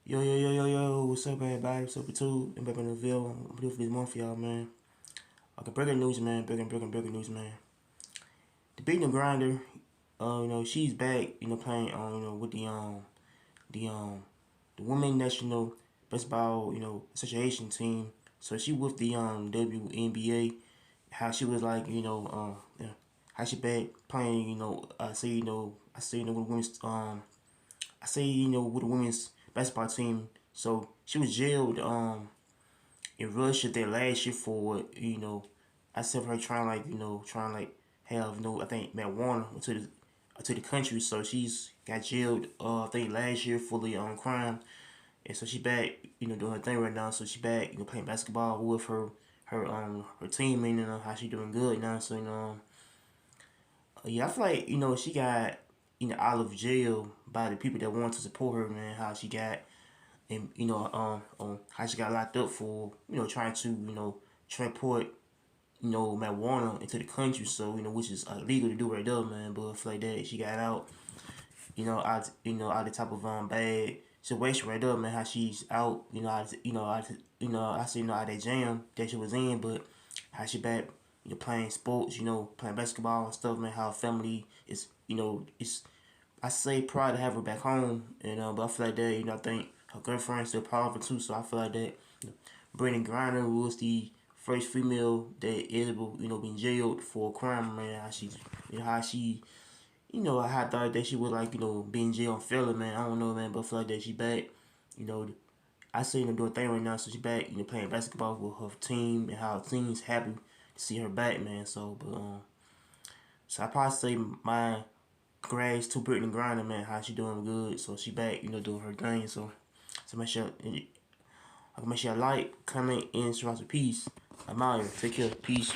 Yo, what's up, everybody? What's up, YouTube? I'm back in the video. I'm here for this month for y'all, man. Okay, breaking news, man. Breaking news, man. The Brittney grinder, she's back, playing, with the, the women national basketball, association team. So she with the, WNBA. How she was like, yeah, how she back playing, I say, with women's, with the women's basketball team. So she was jailed in Russia there last year for I said her trying like have I think marijuana to the country. So she's got jailed I think last year for the crime, and so she back doing her thing right now. So she back playing basketball with her team, and how she doing good now. So yeah, I feel like she got out of jail by the people that want to support her, man. How she got and how she got locked up for trying to transport marijuana into the country, so which is illegal to do right there, man. But I feel like that she got out, out the type of bad situation right there, man. How she's out, out, I see out that jam that she was in, but how she back, playing sports, playing basketball and stuff, man. How her family is, it's I say proud to have her back home, but I feel like that, I think her girlfriend's still proud of her too, so I feel like that Brittney Griner was the first female that eligible, being jailed for a crime, man. How I thought that she would like, be in jail unfairly, man. I don't know, man, but I feel like that she back, you know, I see her doing a thing right now, so she back, playing basketball with her team, and how her team's happy to see her back, man. So I probably say my grades to Brittney Griner, man, how she doing good. So she back, doing her thing. So make sure you like, comment, and subscribe to peace. I'm out here. Take care. Peace.